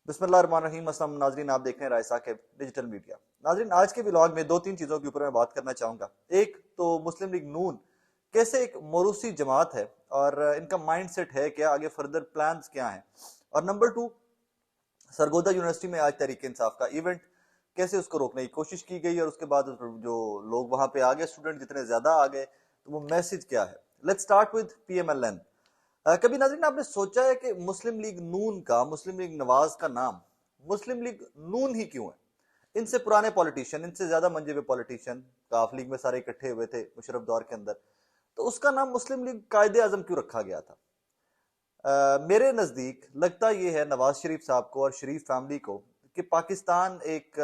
बिस्मिल्लाहिर्रहमानिर्रहीम। अस्सलाम नाजरीन, आप देख रहे हैं रायसा के डिजिटल मीडिया। नाजरीन, आज के व्लॉग में दो तीन चीज़ों के ऊपर मैं बात करना चाहूँगा। एक तो मुस्लिम लीग नून कैसे एक मोरूसी जमात है और इनका माइंडसेट है क्या, आगे फर्दर प्लान्स क्या हैं। और नंबर टू, सरगोदा यूनिवर्सिटी में आज तहरीक इंसाफ का इवेंट कैसे उसको रोकने की कोशिश की गई और उसके बाद जो लोग वहां पे आ गए, स्टूडेंट जितने ज्यादा आ गए, तो वो मैसेज क्या है। Let's start with PMLN. कभी नाज़रीन आपने सोचा है कि मुस्लिम लीग नून का, मुस्लिम लीग नवाज का नाम मुस्लिम लीग नून ही क्यों है? इनसे पुराने पॉलिटिशियन, इनसे ज्यादा मंजे हुए पॉलिटिशियन काफ लीग में सारे इकट्ठे हुए थे मुशर्रफ दौर के अंदर, तो उसका नाम मुस्लिम लीग कायदे आजम क्यों रखा गया था? मेरे नजदीक लगता यह है नवाज शरीफ साहब को और शरीफ फैमिली को कि पाकिस्तान एक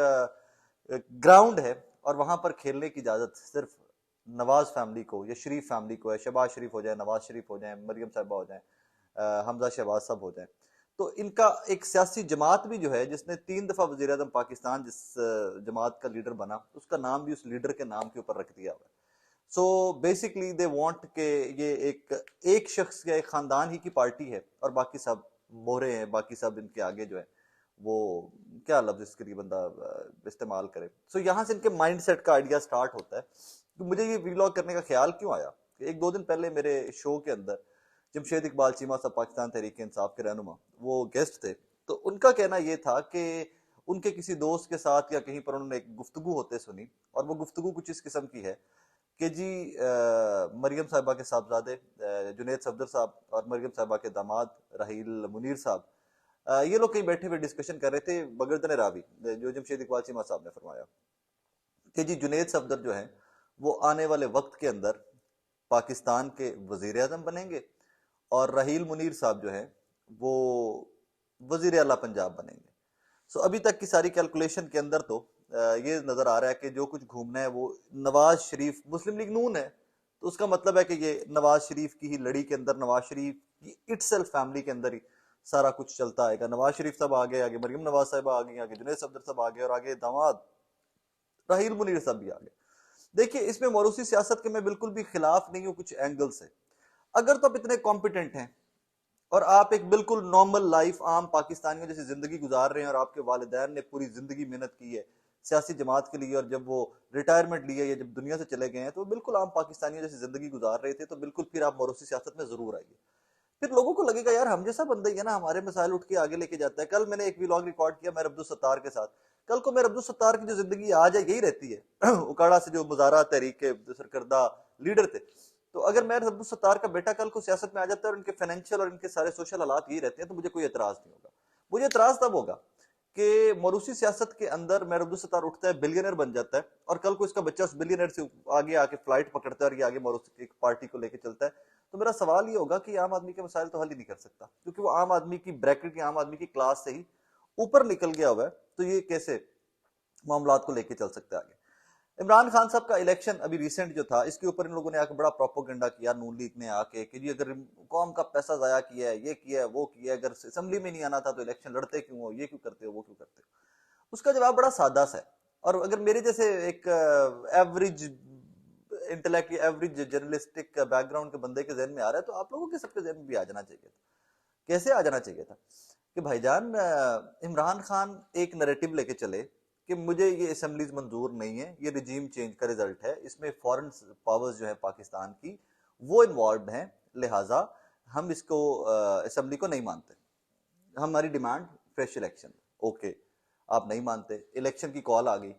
ग्राउंड है और वहां पर खेलने की इजाजत सिर्फ नवाज फैमिली को या शरीफ फैमिली को है। शहबाज शरीफ हो जाए, नवाज शरीफ हो जाए, मरियम साहबा हो जाए, हमजा शहबाज साहब हो जाए, तो इनका एक सियासी जमात भी जो है, जिसने 3 दफा वजीर आजम पाकिस्तान जिस जमात का लीडर बना, उसका नाम भी उस लीडर के नाम के ऊपर रख दिया हुआ है। सो बेसिकली दे वांट के ये एक शख्स या एक खानदान ही की पार्टी है और बाकी सब मोहरे हैं, बाकी सब इनके आगे जो है वो क्या लफ्ज इसके लिए बंदा इस्तेमाल करे। सो यहाँ से इनके माइंडसेट का आइडिया स्टार्ट होता है। तो मुझे ये वीलॉग करने का ख्याल क्यों आया कि एक दो दिन पहले मेरे शो के अंदर जमशेद इकबाल चीमा साहब, पाकिस्तान तहरीक इंसाफ के रहनुमा, वो गेस्ट थे। तो उनका कहना ये था कि उनके किसी दोस्त के साथ या कहीं पर उन्होंने एक गुफ्तगू होते सुनी और वो गुफ्तगू कुछ इस किस्म की है कि जी मरियम साहिबा के साहबजादे जुनेद सफदर साहब और मरियम साहिबा के दामाद राहील मुनीर साहब, ये लोग कहीं बैठे हुए डिस्कशन कर रहे थे बगरदन रावी, जो जमशेद इकबाल चीमा साहब ने फरमाया कि जी जुनेद सफदर जो है वो आने वाले वक्त के अंदर पाकिस्तान के वजीर आजम बनेंगे और राहील मुनीर साहब जो है वो वजीर आला पंजाब बनेंगे। सो अभी तक की सारी कैलकुलेशन के अंदर तो ये नजर आ रहा है कि जो कुछ घूमना है वो नवाज शरीफ, मुस्लिम लीग नून है तो उसका मतलब है कि ये नवाज शरीफ की ही लड़ी के अंदर, नवाज शरीफ की इटसेल्फ फैमिली के अंदर ही सारा कुछ चलता आएगा। नवाज शरीफ साहब आ गए, आगे मरियम नवाज साहब आ गई, आगे जुनेद सफदर साहब आ गए और आगे दामाद राहील मुनीर साहब भी आ गए। देखिए, इसमें मौरूसी सियासत के मैं बिल्कुल भी खिलाफ नहीं हूं कुछ एंगल से। अगर तो आप इतने कॉम्पिटेंट हैं और आप एक बिल्कुल नॉर्मल लाइफ आम पाकिस्तानियों जैसी जिंदगी गुजार रहे हैं और आपके वालिदैन ने पूरी जिंदगी मेहनत की है सियासी जमात के लिए और जब वो रिटायरमेंट लिए या जब दुनिया से चले गए हैं तो बिल्कुल आम पाकिस्तानियों जैसी जिंदगी गुजार रहे थे, तो बिल्कुल फिर आप मौरूसी सियासत में जरूर आइए। फिर लोगों को लगेगा यार हम जैसा बंदा ही है ना, हमारे मसाइल उठ के आगे लेके जाता है। कल मैंने एक व्लॉग रिकॉर्ड किया मेरे अब्दुल सत्तार के साथ। कल को मेरे अब्दुल सत्तार की जो जिंदगी आज है यही रहती है उकाड़ा से जो मुजाहरा तहरीक के सरकर्दा लीडर थे, तो अगर मैं अब्दुल सत्तार का बेटा कल को सियासत में आ जाता है और इनके फाइनेंशियल और इनके सारे सोशल हालात यही रहते हैं, तो मुझे कोई एतराज नहीं होगा। मुझे एतराज तब होगा कि मरूसी सियासत के अंदर मेहर अब्दुल सत्तार उठता है, बिलियनर बन जाता है और कल को इसका बच्चा उस बिलियनर से आगे आके फ्लाइट पकड़ता है और ये आगे मरूसी एक पार्टी को लेकर चलता है। तो मेरा सवाल ये होगा कि आम आदमी के मसाइल तो हल ही नहीं कर सकता, क्योंकि वो आम आदमी की ब्रैकेट की, आम आदमी की क्लास से ही ऊपर निकल गया हुआ है। तो ये कैसे मामलात को लेके चल सकता है आगे? इमरान खान साहब का इलेक्शन अभी रिसेंट जो था, इसके ऊपर इन लोगों ने आके बड़ा प्रोपोगंडा किया, नून लीग ने आके कि जी अगर कौम का पैसा जाया किया है, ये किया है, वो किया है, अगर असेंबली में नहीं आना था तो इलेक्शन लड़ते क्यों हो, ये क्यों करते हो, वो क्यों करते हो। उसका जवाब बड़ा सादा सा है। और अगर मेरे जैसे एक average intellect, average journalistic background के बंदे के जहन में आ रहा है, तो आप लोगों के सबके जहन में भी आ जाना चाहिए था। कैसे आ जाना चाहिए था कि भाईजान इमरान खान एक नैरेटिव लेके चले कि मुझे ये असेंबलीज मंजूर नहीं है, ये रिजीम चेंज का रिजल्ट है, इसमें फॉरेन पावर्स जो है पाकिस्तान की वो इन्वॉल्व हैं, लिहाजा हम इसको असेंबली को नहीं मानते, हमारी डिमांड फ्रेश इलेक्शन। ओके, आप नहीं मानते, इलेक्शन की कॉल आ गई,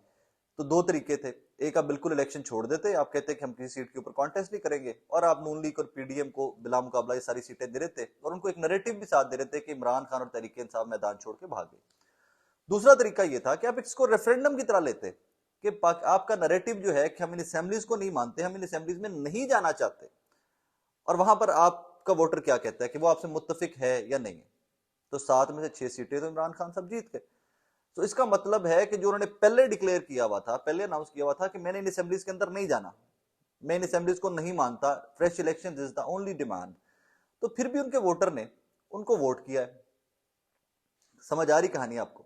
तो दो तरीके थे। एक, आप बिल्कुल इलेक्शन छोड़ देते, आप कहते कि हम किसी सीट के ऊपर कॉन्टेस्ट नहीं करेंगे और आप नून लीग और पीडीएम को बिला मुकाबला ये सारी सीटें दे रहे थे और उनको एक नैरेटिव भी साथ दे रहे थे कि इमरान खान और तहरीक इंसाफ मैदान छोड़ के भाग गए। दूसरा तरीका यह था कि आप इसको रेफरेंडम की तरह लेते कि आपका नैरेटिव जो है कि हम इन असेंबलीज को नहीं मानते, हम इन असेंबलीज में नहीं जाना चाहते, और वहां पर आपका वोटर क्या कहता है कि वो आपसे मुत्तफिक है या नहीं है, तो 7 में से 6 सीटें तो इमरान खान साहब जीत गए। तो इसका मतलब है कि जो उन्होंने पहले डिक्लेयर किया हुआ था, पहले अनाउंस किया हुआ था कि मैंने इन असेंबलीज के अंदर नहीं जाना, मैं इन असेंबलीज को नहीं मानता, fresh election is the only demand, तो फिर भी उनके वोटर ने उनको वोट किया है। समझ आ रही कहानी आपको?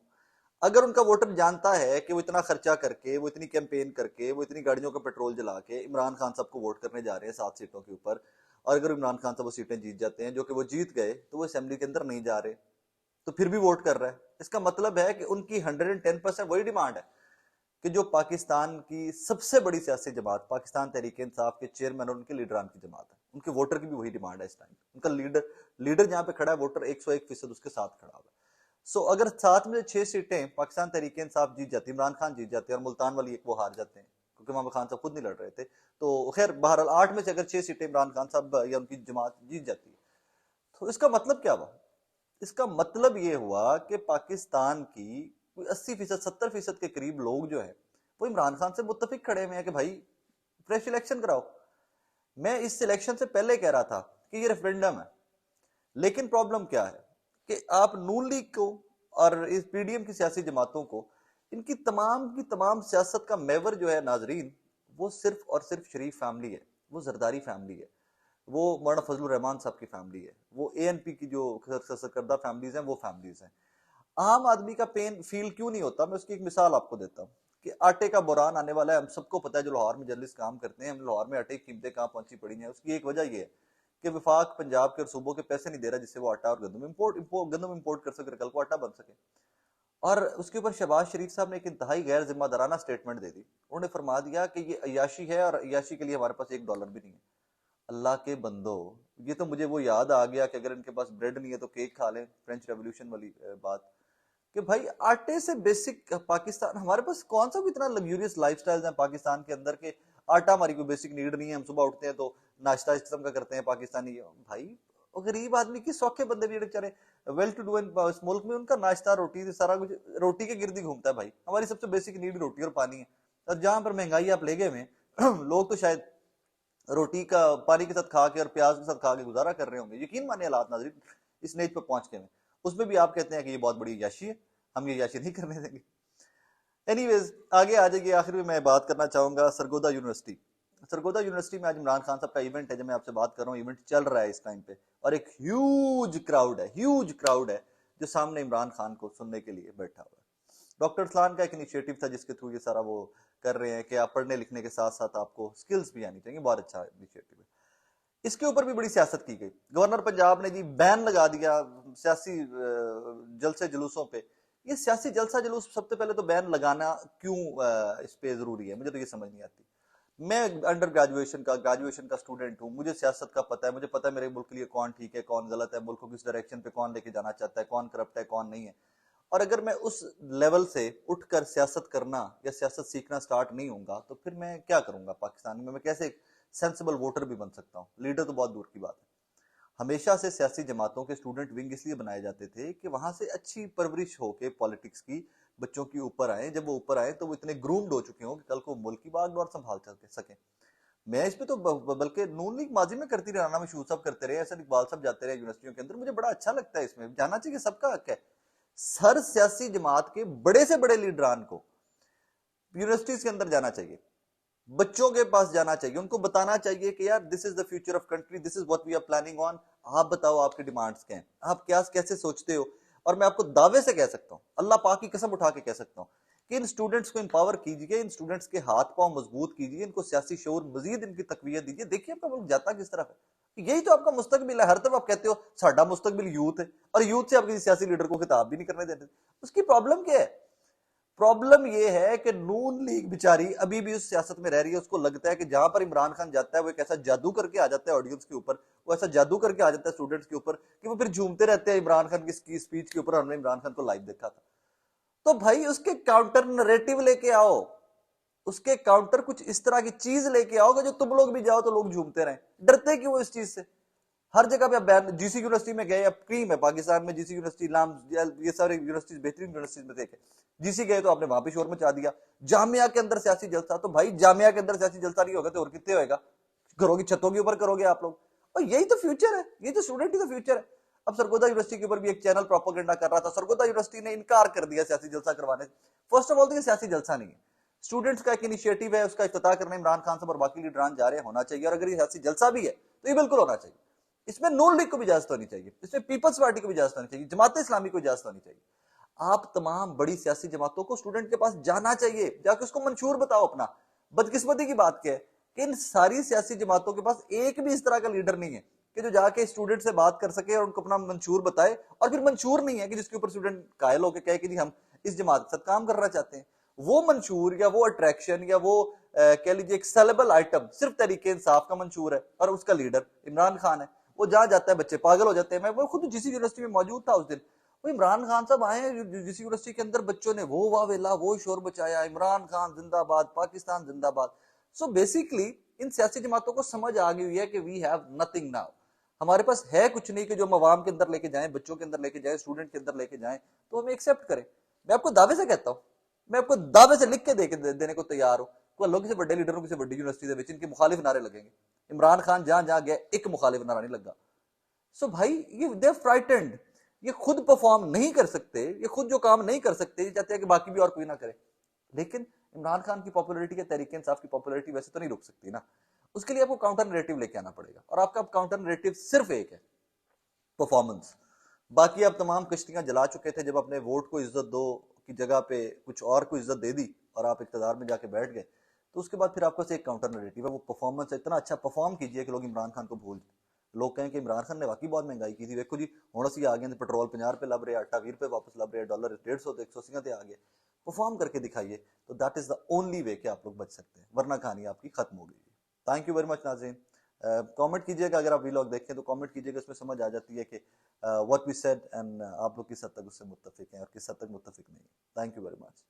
अगर उनका वोटर जानता है कि वो इतना खर्चा करके, वो इतनी कैंपेन करके, वो इतनी गाड़ियों का पेट्रोल जला के इमरान खान साहब को वोट करने जा रहे हैं 7 सीटों के ऊपर, और अगर इमरान खान साहब वो सीटें जीत जाते हैं, जो कि वो जीत गए, तो वो असेंबली के अंदर नहीं जा रहे, तो फिर भी वोट कर रहा है। इसका मतलब है कि उनकी 110% वही डिमांड है कि जो पाकिस्तान की सबसे बड़ी सियासी जमात पाकिस्तान तहरीक इंसाफ के चेयरमैन और उनके लीडरान की जमात है, उनके वोटर की भी वही डिमांड है इस टाइम। उनका लीडर जहां पे खड़ा है, वोटर 101% उसके साथ खड़ा हुआ है। सो अगर 7 में से 6 सीटें पाकिस्तान तहरीक इंसाफ जीत जाती, इमरान खान जीत जाते हैं और मुल्तान वाली एक वो हार जाते हैं क्योंकि मोहम्मद खान साहब खुद नहीं लड़ रहे थे, तो खैर बहरहाल 8 में से अगर 6 सीटें इमरान खान साहब या उनकी जमात जीत जाती है, तो इसका मतलब क्या हुआ? इसका मतलब ये हुआ कि पाकिस्तान की कोई 80% 70% के करीब लोग जो है वो इमरान खान से मुत्तफिक खड़े हुए हैं कि भाई फ्रेश इलेक्शन कराओ। मैं इस इलेक्शन से पहले कह रहा था कि ये रेफरेंडम है, लेकिन प्रॉब्लम क्या है कि आप नून लीग को और इस पीडीएम की सियासी जमातों को, इनकी तमाम सियासत का मेवर जो है नाजरीन, वो सिर्फ और सिर्फ शरीफ फैमिली है, वो जरदारी फैमिली है, वो मौलाना फजलुर रहमान साहब की फैमिली है, वो एएनपी की जो सरकर्दा फैमिलीज हैं वो फैमिलीज हैं। आम आदमी का पेन फील क्यों नहीं होता? मैं उसकी एक मिसाल आपको देता हूँ कि आटे का बुरान आने वाला है, हम सबको पता है, जो लाहौर में जर्नलिस्ट काम करते हैं, हम लाहौर में आटे की कीमतें कहाँ पहुंची पड़ी हैं। उसकी एक वजह यह है कि विफाक पंजाब के और सूबों के पैसे नहीं दे रहा जिससे वो आटा और गंदम इंपोर्ट कर सके, कल को आटा बन सके। और उसके ऊपर शहबाज शरीफ साहब ने एक इंतहाई गैर जिम्मेदाराना स्टेटमेंट दे दी। उन्होंने फरमा दिया कि ये अयाशी है और अयाशी के लिए हमारे पास $1 भी नहीं है। अल्लाह के बंदो, ये तो मुझे वो याद आ गया कि अगर इनके पास ब्रेड नहीं है तो केक खा लें, फ्रेंच रेवोल्यूशन वाली बात। कि भाई आटे से बेसिक पाकिस्तान, हमारे पास कौन सा इतना लग्जूरियस लाइफस्टाइल है पाकिस्तान के अंदर के आटा हमारी कोई बेसिक नीड नहीं है। हम सुबह उठते हैं तो नाश्ता इस किस्म का करते हैं पाकिस्तानी भाई। और गरीब आदमी की सौखे बंदे भी बेचारे वेल टू डू इस मुल्क में, उनका नाश्ता रोटी सारा कुछ रोटी के गिर्द ही घूमता है भाई। हमारी सबसे बेसिक नीड रोटी और पानी है, और जहां पर महंगाई आप ले गए में लोग तो शायद रोटी का पानी के साथ खा के और प्याज के साथ खा के गुजारा कर रहे होंगे। यकीन मानिए हालात नाज़रीन इस नेज पर पहुंच के में, उसमें भी आप कहते हैं कि ये बहुत बड़ी याशी है, हम ये याशी नहीं करने देंगे। एनीवेज आगे आ जाइए। आखिर में मैं बात करना चाहूंगा सरगोदा यूनिवर्सिटी। सरगोदा यूनिवर्सिटी में आज इमरान खान साहब का इवेंट है, जब मैं आपसे बात कर रहा हूँ इवेंट चल रहा है इस टाइम पे, और एक ह्यूज क्राउड है जो सामने इमरान खान को सुनने के लिए बैठा हुआ है। डॉक्टर अरसलान का एक इनिशिएटिव था जिसके थ्रू ये सारा वो कर रहे हैं कि आप पढ़ने लिखने के साथ साथ आपको स्किल्स भी आनी चाहिए। बहुत अच्छा इनिशिएटिव है। इसके ऊपर भी बड़ी सियासत की गई। गवर्नर पंजाब ने जी बैन लगा दिया सियासी जलसे जुलूसों पे। ये सियासी जलसा जुलूस सबसे पहले तो बैन लगाना क्यों इस पे जरूरी है, मुझे तो ये समझ नहीं आती। मैं अंडर ग्रेजुएशन का स्टूडेंट हूँ, मुझे सियासत का पता है, मुझे पता है मेरे मुल्क के लिए कौन ठीक है कौन गलत है, मुल्क को किस डायरेक्शन पे कौन लेके जाना चाहता है, कौन करप्ट है कौन नहीं है। और अगर मैं उस लेवल से उठकर सियासत करना या सियासत सीखना स्टार्ट नहीं होऊंगा तो फिर मैं क्या करूंगा पाकिस्तान में? मैं कैसे सेंसिबल वोटर भी बन सकता हूँ? लीडर तो बहुत दूर की बात है। हमेशा से सियासी जमातों के स्टूडेंट विंग इसलिए बनाए जाते थे कि वहां से अच्छी परवरिश हो के पॉलिटिक्स की बच्चों की ऊपर आए। जब वो ऊपर आए तो वो इतने ग्रूम्ड हो चुके हों कि कल को मुल्क की बागडोर संभाल सके। मैं इस पे तो बल्कि नून लीग माजी में करती रही, राना मशहूर साहब करते रहे, ऐसा इकबाल साहब जाते रहे यूनिवर्सिटियों के अंदर। मुझे बड़ा अच्छा लगता है, इसमें जाना चाहिए, सबका हक है। हर सियासी जमात के बड़े से बड़े लीडरान को यूनिवर्सिटीज के अंदर जाना चाहिए, बच्चों के पास जाना चाहिए, उनको बताना चाहिए कि यार this is the future of country, this is what we are planning on. आप बताओ आपकी डिमांड्स क्या हैं, आप क्या कैसे सोचते हो। और मैं आपको दावे से कह सकता हूं, अल्लाह पाक की कसम उठा के कह सकता हूं कि इन स्टूडेंट्स को एम्पावर कीजिए, इन स्टूडेंट्स के हाथ पांव मजबूत कीजिए, इनको सियासी शऊर मजीद इनकी तकवीत दीजिए। देखिए आपका मुल्क जाता किस तरफ है। यही तो आपका मुस्तकबिल है। हर तरफ आप कहते हो साडा मुस्तकबिल यूथ है, और यूथ से आप किसी सियासी लीडर को खिताब भी नहीं करने देते। उसकी प्रॉब्लम क्या है? प्रॉब्लम यह है कि नून लीग बेचारी अभी भी उस सियासत में रह रही है। उसको लगता है कि जहां पर इमरान खान जाता है वो एक ऐसा जादू करके आ जाता है ऑडियंस के ऊपर, वो ऐसा जादू करके आ जाता है स्टूडेंट्स के ऊपर कि वो फिर झूमते रहते हैं इमरान खान की स्पीच के ऊपर। हमने इमरान खान को लाइव देखा था। तो भाई उसके काउंटर नरेटिव लेके आओ, उसके काउंटर कुछ इस तरह की चीज लेके आओगे जो तुम लोग भी जाओ तो लोग झूमते रहे। डरते क्यों इस चीज से? हर जगह पे आप जीसी यूनिवर्सिटी में गए, अब क्रीम है पाकिस्तान में, जीसी यूनिवर्सिटी नाम, ये सारे यूनिवर्सिटीज बेहतरीन यूनिवर्सिटीज में देखे। जीसी गए तो आपने वहां पे शोर मचा दिया। जामिया के अंदर सियासी जलसा, तो भाई जामिया के अंदर सियासी जलसा नहीं होगा तो और कितने होएगा? घरों की छतों के ऊपर करोगे आप लोग। और यही तो फ्यूचर है, यही तो स्टूडेंट ही तो फ्यूचर है। अब सरगोदा यूनिवर्सिटी के ऊपर भी एक चैनल प्रोपोगेंडा कर रहा था, सरगोदा यूनिवर्सिटी ने इनकार कर दिया सियासी जलसा करवाने। फर्स्ट ऑफ ऑल तो ये सियासी जलसा नहीं है, स्टूडेंट्स का एक इनिशिएटिव है, उसका इफ्तिताह करने इमरान खान साहब और बाकी लीडरान जा रहे हैं, होना चाहिए। और अगर ये सियासी जलसा भी है तो ये बिल्कुल होना चाहिए। इसमें नून लीग को भी इजाजत होनी चाहिए, इसमें पीपल्स पार्टी को भी इजाजत होनी चाहिए, जमात इस्लामी को इजाजत होनी चाहिए। आप तमाम बड़ी सियासी जमातों को स्टूडेंट के पास जाना चाहिए, जाके उसको मंशूर बताओ अपना। बदकिस्मती की बात क्या है कि इन सारी सियासी जमातों के पास एक भी इस तरह का लीडर नहीं है कि जो जाके स्टूडेंट से बात कर सके और उनको अपना मंशूर बताए, और फिर मंशूर नहीं है कि जिसके ऊपर स्टूडेंट कायल होकर कहे कि जी हम इस जमात के साथ काम करना चाहते हैं। वो मंशूर या वो अट्रैक्शन या वो कह लीजिए एक सेलेबल आइटम सिर्फ तहरीक इंसाफ का मंशूर है और उसका लीडर इमरान खान है। वो जहां जाता है बच्चे पागल हो जाते हैं। मैं वो खुद जिस यूनिवर्सिटी में मौजूद था उस दिन, वो इमरान खान साहब आए जिस यूनिवर्सिटी के अंदर बच्चों ने वो वावेला वो शोर बचाया, इमरान खान जिंदाबाद, पाकिस्तान जिंदाबाद। सो बेसिकली इन सियासी जमातों को समझ आ गई हुई है कि वी हैव नथिंग नाउ, हमारे पास है कुछ नहीं कि जो हम अवाम के अंदर लेके जाएं, बच्चों के अंदर लेके जाएं, स्टूडेंट के अंदर लेके जाएं, तो हमें एक्सेप्ट करें। मैं आपको दावे से कहता हूं, मैं आपको दावे से लिख के देने को तैयार हूं, कोई लोग किसी बड़े लीडरों किसी बड़ी यूनिवर्सिटी के इनके मुखालिफ नारे लगेंगे। इमरान खान जहां जहां गया एक मुखालिफ नारा नहीं लगा। सो भाई ये दे फ्राइटेंड, ये खुद परफॉर्म नहीं कर सकते, ये खुद जो काम नहीं कर सकते, ये चाहते हैं कि बाकी भी और कोई ना करे। लेकिन इमरान खान की पॉपुलैरिटी या तहरीक इंसाफ की पॉपुलैरिटी वैसे तो नहीं रुक सकती ना, उसके लिए आपको काउंटर नैरेटिव लेके आना पड़ेगा, और आपका काउंटर नैरेटिव सिर्फ एक है, परफॉर्मेंस। बाकी आप तमाम कश्तियां जला चुके थे, जब अपने वोट को इज्जत दो की जगह पे कुछ और को इज्जत दे दी और आप इक्तदार में जाके बैठ गए, तो उसके बाद फिर आपके पास एक काउंटर नैरेटिव है, वो परफॉर्मेंस है। इतना अच्छा परफॉर्म कीजिए कि लोग इमरान खान को भूल जाए, लोग कहें कि इमरान खान ने वाकई बहुत महंगाई की थी, देखो जी हूँ असी आ गए, पेट्रोल 50 रुपए लभ रहे, आटा 20 रुपए वापस लभ रहे, डॉलर 150 तो 180 आ गए। परफॉर्म करके दिखाइए, तो that is the only way कि आप लोग बच सकते हैं, वरना कहानी आपकी खत्म हो गई। थैंक यू वेरी मच नाज़रीन। कमेंट कीजिएगा, अगर आप वीलॉग देखें तो कमेंट कीजिएगा, इसमें समझ आ जाती है कि व्हाट वी सेड एंड आप लोग किस हद तक उससे मुत्तफिक हैं और किस हद तक मुत्तफिक नहीं। Thank you very much.